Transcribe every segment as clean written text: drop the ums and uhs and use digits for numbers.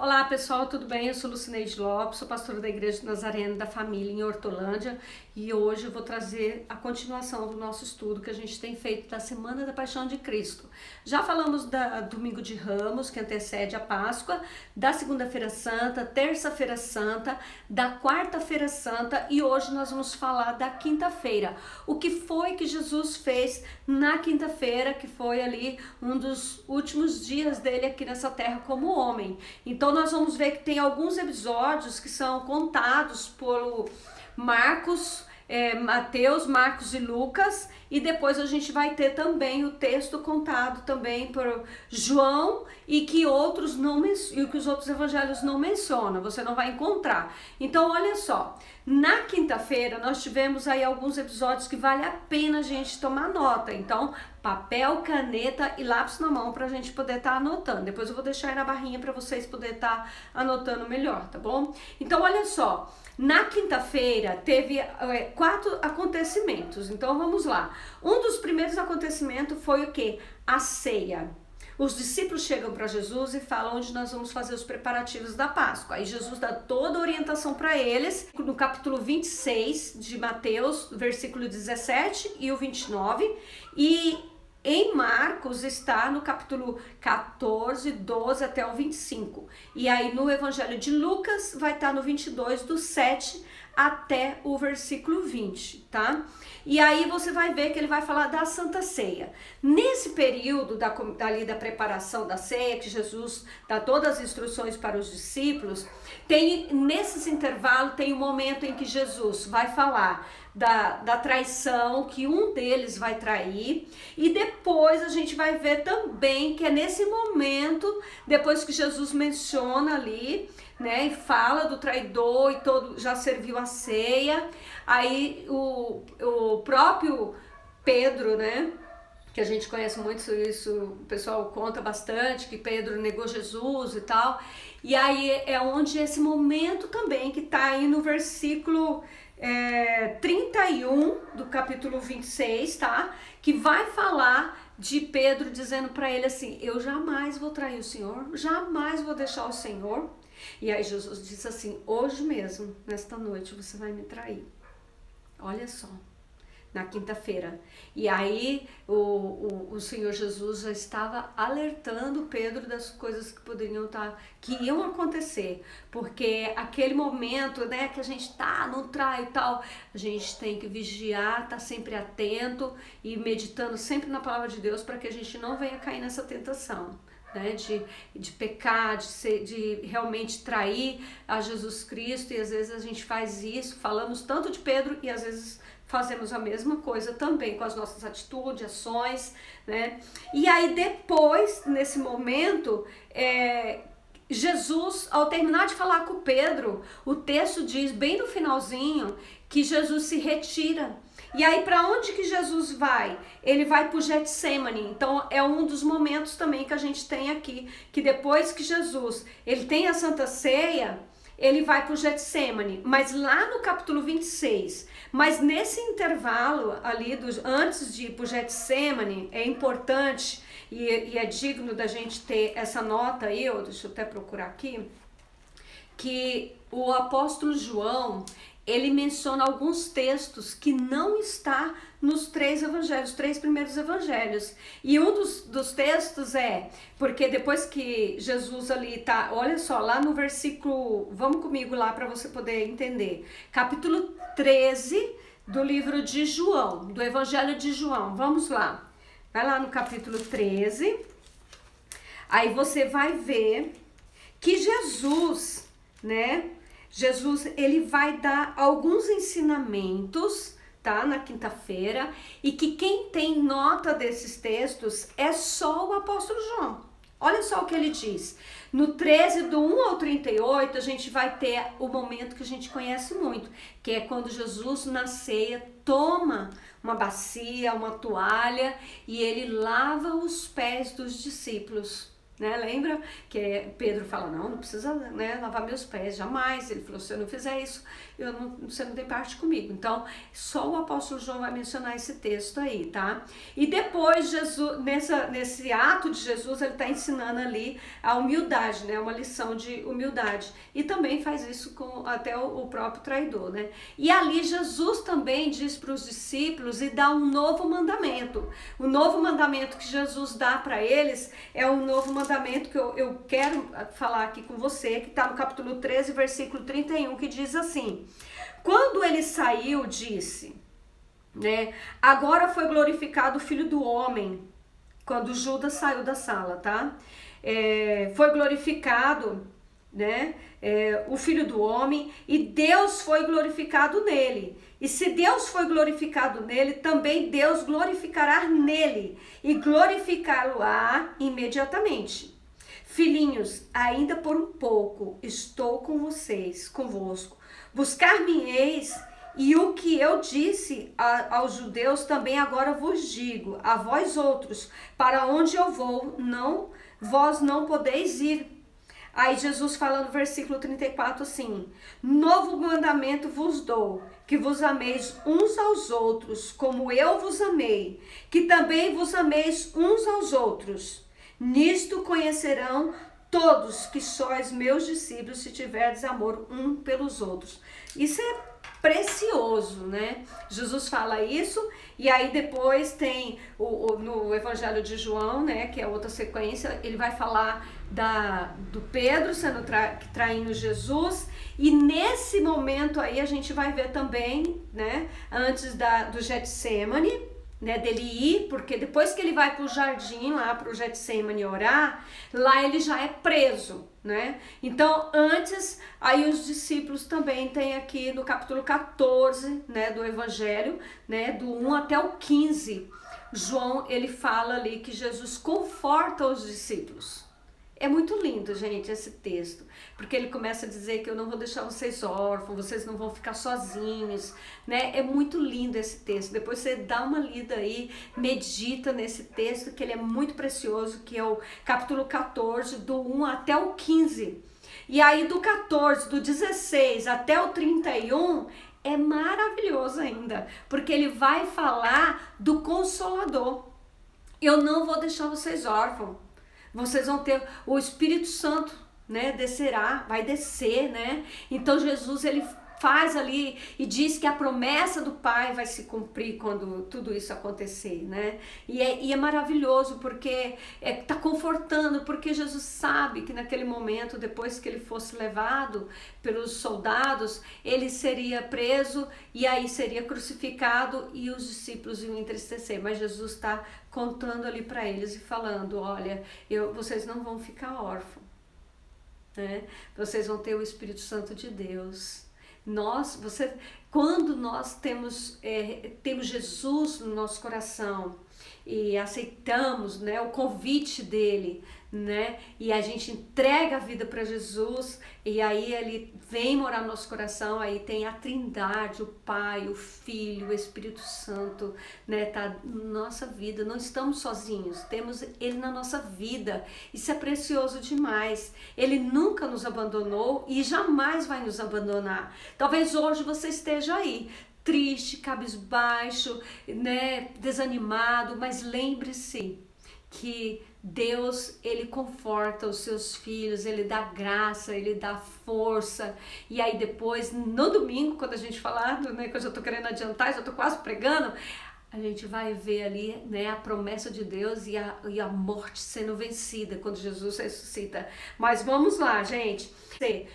Olá pessoal, tudo bem? Eu sou Lucineide Lopes, sou pastora da Igreja Nazareno da Família em Hortolândia e hoje eu vou trazer a continuação do nosso estudo que a gente tem feito da Semana da Paixão de Cristo. Já falamos da Domingo de Ramos, que antecede a Páscoa, da Segunda-feira Santa, Terça-feira Santa, da Quarta-feira Santa e hoje nós vamos falar da Quinta-feira. O que foi que Jesus fez na Quinta-feira, que foi ali um dos últimos dias dele aqui nessa terra como homem. Então nós vamos ver que tem alguns episódios que são contados por Marcos, Mateus, Marcos e Lucas, e depois a gente vai ter também o texto contado também por João e que outros e que os outros evangelhos não mencionam, você não vai encontrar. Então olha só, na quinta-feira nós tivemos aí alguns episódios que vale a pena a gente tomar nota, então papel, caneta e lápis na mão para a gente poder estar anotando. Depois eu vou deixar aí na barrinha para vocês poderem estar anotando melhor, tá bom? Então olha só, na quinta-feira teve 4 acontecimentos, então vamos lá. Um dos primeiros acontecimentos foi o que? A ceia. Os discípulos chegam para Jesus e falam onde nós vamos fazer os preparativos da Páscoa. Aí Jesus dá toda a orientação para eles, no capítulo 26 de Mateus, versículo 17 e o 29, e em Marcos está no capítulo 14, 12 até o 25. E aí no Evangelho de Lucas vai estar no 22, do 7 até o versículo 20, tá? E aí você vai ver que ele vai falar da Santa Ceia. Nesse período da preparação da ceia, que Jesus dá todas as instruções para os discípulos, nesses intervalos tem um momento em que Jesus vai falar da traição, que um deles vai trair, e depois a gente vai ver também que é nesse momento, depois que Jesus menciona ali, né, e fala do traidor e todo já serviu a ceia, aí o próprio Pedro, né, que a gente conhece muito isso, o pessoal conta bastante que Pedro negou Jesus e tal, e aí é onde esse momento também que tá aí no versículo 31 do capítulo 26, tá? Que vai falar de Pedro dizendo para ele assim: eu jamais vou trair o Senhor, jamais vou deixar o Senhor. E aí Jesus disse assim: hoje mesmo, nesta noite, você vai me trair. Olha só, na quinta-feira. E aí o Senhor Jesus já estava alertando Pedro das coisas que poderiam que iam acontecer, porque aquele momento, né, que a gente não trai e tal, a gente tem que vigiar, tá sempre atento e meditando sempre na palavra de Deus para que a gente não venha cair nessa tentação, né, de pecar, de realmente trair a Jesus Cristo. E às vezes a gente faz isso, falamos tanto de Pedro e às vezes fazemos a mesma coisa também com as nossas atitudes, ações, né? E aí depois, nesse momento, Jesus, ao terminar de falar com Pedro, o texto diz bem no finalzinho que Jesus se retira. E aí para onde que Jesus vai? Ele vai para o Getsemane. Então é um dos momentos também que a gente tem aqui, que depois que Jesus ele tem a Santa Ceia, ele vai para o Getsemane, mas lá no capítulo 26, mas nesse intervalo ali, antes de ir para o Getsemane, é importante e é digno da gente ter essa nota aí, deixa eu até procurar aqui, que o apóstolo João, ele menciona alguns textos que não está nos 3 primeiros evangelhos. E um dos textos porque depois que Jesus ali tá, olha só, lá no versículo, vamos comigo lá para você poder entender, capítulo 13 do livro de João, do Evangelho de João, vamos lá. Vai lá no capítulo 13, aí você vai ver que Jesus, né, ele vai dar alguns ensinamentos, tá, na quinta-feira, e que quem tem nota desses textos é só o apóstolo João. Olha só o que ele diz. No 13, do 1 ao 38, a gente vai ter o momento que a gente conhece muito, que é quando Jesus, na ceia, toma uma bacia, uma toalha, e ele lava os pés dos discípulos, né? Lembra que Pedro fala, não precisa, né, lavar meus pés, jamais. Ele falou, se eu não fizer isso, você não tem parte comigo. Então, só o apóstolo João vai mencionar esse texto aí, tá? E depois, Jesus, nesse ato de Jesus, ele está ensinando ali a humildade, né? Uma lição de humildade. E também faz isso com até o próprio traidor, né? E ali Jesus também diz para os discípulos e dá um novo mandamento. O novo mandamento que Jesus dá para eles é um novo mandamento que eu quero falar aqui com você, que está no capítulo 13, versículo 31, que diz assim: quando ele saiu, disse, né, agora foi glorificado o Filho do Homem, quando Judas saiu da sala, tá? Foi glorificado, né, o Filho do Homem, e Deus foi glorificado nele. E se Deus foi glorificado nele, também Deus glorificará nele e glorificá-lo-á imediatamente. Filhinhos, ainda por um pouco estou com vocês, convosco. Buscar-me-eis, e o que eu disse aos judeus também agora vos digo, a vós outros, para onde eu vou, vós não podeis ir. Aí Jesus fala no versículo 34 assim: novo mandamento vos dou, que vos ameis uns aos outros, como eu vos amei, que também vos ameis uns aos outros. Nisto conhecerão todos que sois meus discípulos, se tiverdes amor um pelos outros. Isso é precioso, né? Jesus fala isso, e aí depois tem no Evangelho de João, né, que é outra sequência, ele vai falar do Pedro sendo traindo Jesus, e nesse momento aí a gente vai ver também, né, antes do Getsemane, né, dele ir, porque depois que ele vai para o jardim, lá para o Getsemane orar, lá ele já é preso, né? Então, antes, aí os discípulos também tem aqui no capítulo 14, né, do Evangelho, né, do 1 até o 15, João, ele fala ali que Jesus conforta os discípulos. É muito lindo, gente, esse texto, porque ele começa a dizer que eu não vou deixar vocês órfãos, vocês não vão ficar sozinhos, né? É muito lindo esse texto. Depois você dá uma lida aí, medita nesse texto, que ele é muito precioso, que é o capítulo 14, do 1 até o 15. E aí do 14, do 16 até o 31, é maravilhoso ainda, porque ele vai falar do Consolador. Eu não vou deixar vocês órfãos. Vocês vão ter o Espírito Santo, né, vai descer, né? Então Jesus, ele faz ali e diz que a promessa do Pai vai se cumprir quando tudo isso acontecer, né? E é maravilhoso, porque tá confortando, porque Jesus sabe que naquele momento, depois que ele fosse levado pelos soldados, ele seria preso e aí seria crucificado e os discípulos iam entristecer, mas Jesus está contando ali para eles e falando, olha, vocês não vão ficar órfãos, né? Vocês vão ter o Espírito Santo de Deus. Quando nós temos Jesus no nosso coração e aceitamos, né, o convite dele, né, e a gente entrega a vida para Jesus, e aí ele vem morar no nosso coração, aí tem a Trindade, o Pai, o Filho, o Espírito Santo, né, tá na nossa vida. Não estamos sozinhos, temos ele na nossa vida. Isso é precioso demais. Ele nunca nos abandonou e jamais vai nos abandonar. Talvez hoje você esteja aí triste, cabisbaixo, né, desanimado, mas lembre-se que Deus, ele conforta os seus filhos, ele dá graça, ele dá força. E aí depois, no domingo, quando a gente falar, né, que eu já tô querendo adiantar, já tô quase pregando, a gente vai ver ali, né, a promessa de Deus e a morte sendo vencida quando Jesus ressuscita. Mas vamos lá, gente.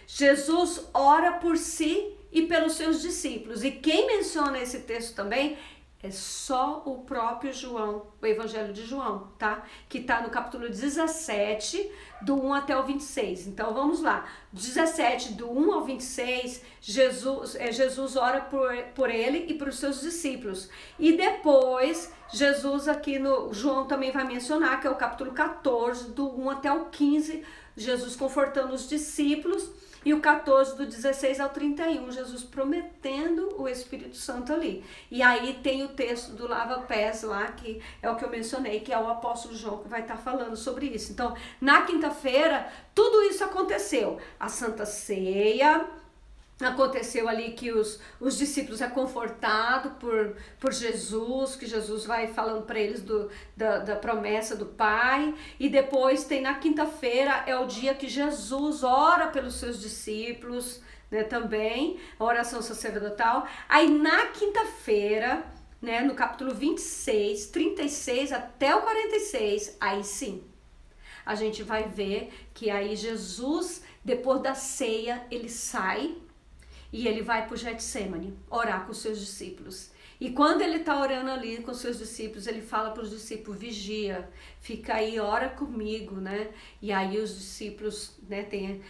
Jesus ora por si e pelos seus discípulos. E quem menciona esse texto também é só o próprio João, o Evangelho de João, tá? Que tá no capítulo 17, do 1 até o 26. Então vamos lá. 17, do 1 ao 26, Jesus ora por ele e por os seus discípulos. E depois, Jesus aqui no João também vai mencionar, que é o capítulo 14, do 1 até o 15, Jesus confortando os discípulos. E o 14, do 16 ao 31, Jesus prometendo o Espírito Santo ali. E aí tem o texto do lava-pés lá, que é o que eu mencionei, que é o apóstolo João que vai estar falando sobre isso. Então, na quinta-feira, tudo isso aconteceu. A Santa Ceia, aconteceu ali que os discípulos é confortado por Jesus, que Jesus vai falando para eles da promessa do Pai, e depois tem na quinta-feira, é o dia que Jesus ora pelos seus discípulos, né, também, a oração sacerdotal. Aí na quinta-feira, né, no capítulo 26, 36 até o 46, aí sim, a gente vai ver que aí Jesus, depois da ceia, ele sai e ele vai para o Getsemane orar com os seus discípulos. E quando ele está orando ali com os seus discípulos, ele fala para os discípulos, vigia, fica aí, ora comigo, né? E aí os discípulos, né, tem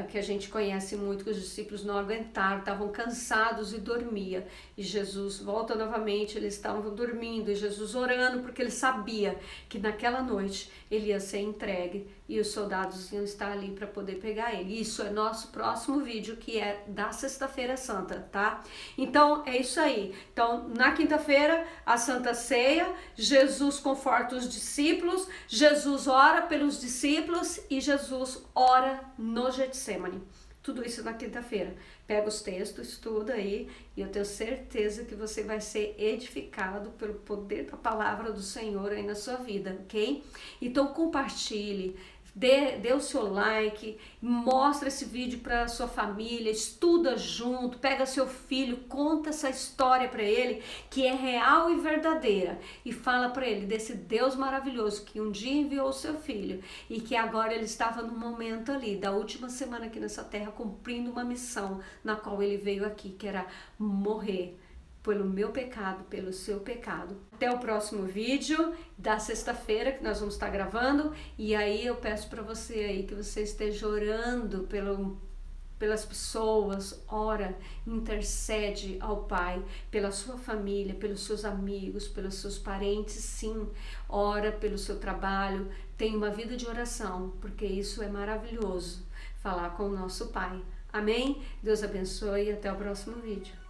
que a gente conhece muito, que os discípulos não aguentaram, estavam cansados e dormia. E Jesus volta novamente, eles estavam dormindo, e Jesus orando, porque ele sabia que naquela noite ele ia ser entregue e os soldados iam estar ali para poder pegar ele. Isso é nosso próximo vídeo, que é da Sexta-feira Santa, tá? Então é isso aí. Então na quinta-feira, a Santa Ceia, Jesus conforta os discípulos, Jesus ora pelos discípulos e Jesus ora no Getsemane. Tudo isso na quinta-feira. Pega os textos, estuda aí, e eu tenho certeza que você vai ser edificado pelo poder da palavra do Senhor aí na sua vida, ok? Então compartilhe, dê o seu like, mostra esse vídeo para sua família, estuda junto, pega seu filho, conta essa história para ele, que é real e verdadeira, e fala para ele desse Deus maravilhoso que um dia enviou o seu filho e que agora ele estava no momento ali, da última semana aqui nessa terra, cumprindo uma missão na qual ele veio aqui, que era morrer pelo meu pecado, pelo seu pecado. Até o próximo vídeo da sexta-feira, que nós vamos estar gravando, e aí eu peço para você aí que você esteja orando pelas pessoas, ora, intercede ao Pai, pela sua família, pelos seus amigos, pelos seus parentes, sim, ora pelo seu trabalho, tenha uma vida de oração, porque isso é maravilhoso, falar com o nosso Pai. Amém? Deus abençoe e até o próximo vídeo.